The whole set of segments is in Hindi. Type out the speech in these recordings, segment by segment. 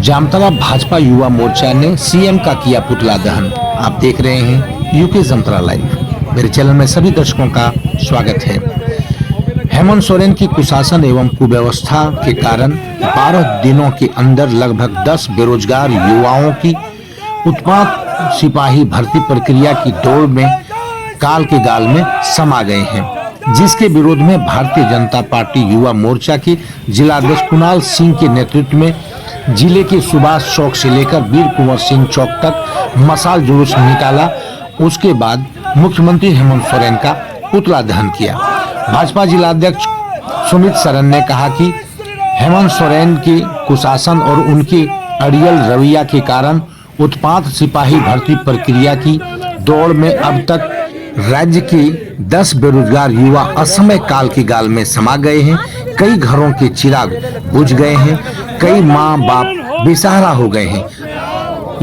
जामताड़ा भाजपा युवा मोर्चा ने सीएम का किया पुतला दहन। आप देख रहे हैं यूके जामताड़ा लाइव। मेरे चैनल में सभी दर्शकों का स्वागत है। हेमंत सोरेन की कुशासन एवं कुव्यवस्था के कारण 12 दिनों के अंदर लगभग 10 बेरोजगार युवाओं की उत्पात सिपाही भर्ती प्रक्रिया की दौड़ में काल के गाल में समा गए हैं, जिसके विरोध में भारतीय जनता पार्टी युवा मोर्चा के जिलाध्यक्ष कुणाल सिंह के नेतृत्व में जिले के सुभाष चौक से लेकर वीर कुंवर सिंह चौक तक मशाल जुलूस निकाला। उसके बाद मुख्यमंत्री हेमंत सोरेन का पुतला दहन किया। भाजपा जिलाध्यक्ष सुमित सरन ने कहा कि हेमंत सोरेन के कुशासन और उनके अड़ियल रवैया के कारण उत्पात सिपाही भर्ती प्रक्रिया की दौड़ में अब तक राज्य के 10 बेरोजगार युवा असमय काल के गाल में समा गए हैं। कई घरों के चिराग बुझ गए हैं, कई माँ बाप बेसहारा हो गए हैं।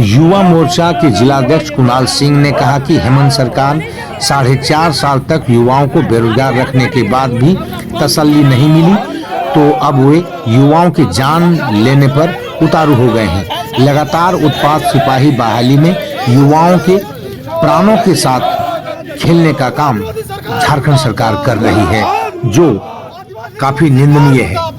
युवा मोर्चा के जिलाध्यक्ष कुणाल सिंह ने कहा कि हेमंत सरकार 4.5 साल तक युवाओं को बेरोजगार रखने के बाद भी तसल्ली नहीं मिली, तो अब वे युवाओं की जान लेने पर उतारू हो गए हैं। लगातार उत्पात सिपाही बहाली में युवाओं के प्राणों के साथ खेलने का काम झारखंड सरकार कर रही है, जो काफी निंदनीय है।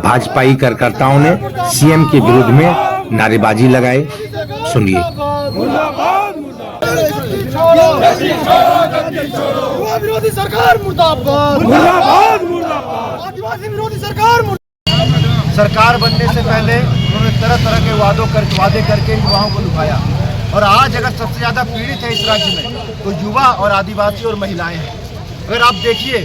भाजपाई कार्यकर्ताओं ने सीएम के विरुद्ध में नारेबाजी लगाए। सुनिए। विरोधी सरकार मुर्दाबाद, मुर्दाबाद, मुर्दाबाद। आदिवासी विरोधी सरकार सरकार बनने से पहले उन्होंने तरह तरह के वादे करके युवाओं को लुभाया, और आज अगर सबसे ज्यादा पीड़ित है इस राज्य में तो युवा और आदिवासी और महिलाएं हैं। अगर आप देखिए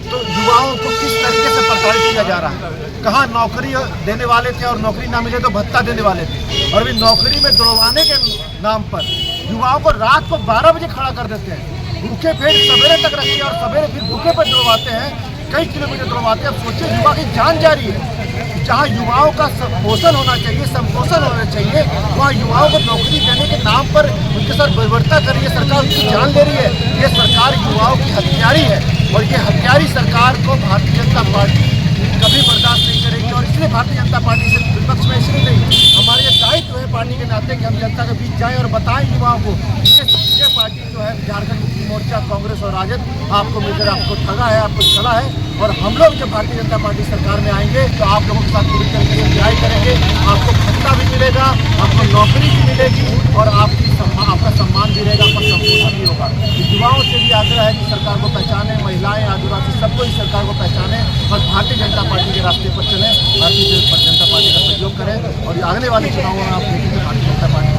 तो युवाओं को किस तरीके से प्रताड़ित किया जा रहा है। कहाँ नौकरी देने वाले थे और नौकरी ना मिले तो भत्ता देने वाले थे, और भी नौकरी में दौड़वाने के नाम पर युवाओं को रात को 12 बजे खड़ा कर देते हैं, भूखे पेट सवेरे तक रखते हैं और सवेरे फिर भूखे पर दौड़वाते हैं, कई किलोमीटर दौड़वाते हैं। अब सोचिए, युवा की जान जा रही है। जहाँ युवाओं का पोषण होना चाहिए, संपोषण होना चाहिए, वहाँ युवाओं को नौकरी देने के नाम पर उनके साथ बर्बरता कर रही है सरकार, उनकी जान ले रही है। ये सरकार युवाओं की हत्यारी है, और ये हत्यारी सरकार को भारतीय जनता पार्टी कभी बर्दाश्त नहीं करेगी। और इसलिए भारतीय जनता पार्टी से विपक्ष में इसलिए नहीं, हमारे ये दायित्व है पार्टी के नाते कि हम जनता के बीच जाएं और बताएं युवाओं को ये पार्टी जो है झारखंड मुक्ति मोर्चा, कांग्रेस और राजद आपको मिलकर आपको ठगा है, आपको चला है। और हम लोग जब भारतीय जनता पार्टी सरकार में आएंगे तो आप लोगों के साथ पूरी तरीके से न्याय करेंगे। आपको भत्ता भी मिलेगा, आपको नौकरी भी मिलेगी, और आपका सम्मान भी रहेगा, आपका संपोषण भी होगा। युवाओं से भी आग्रह है कि सरकार को पहचाने, महिलाएं, आदिवासी सबको इस सरकार को पहचाने और भारतीय जनता पार्टी के रास्ते पर चलें, भारतीय जनता पार्टी का सहयोग करें। और आने वाले चुनावों में आप देखेंगे भारतीय जनता पार्टी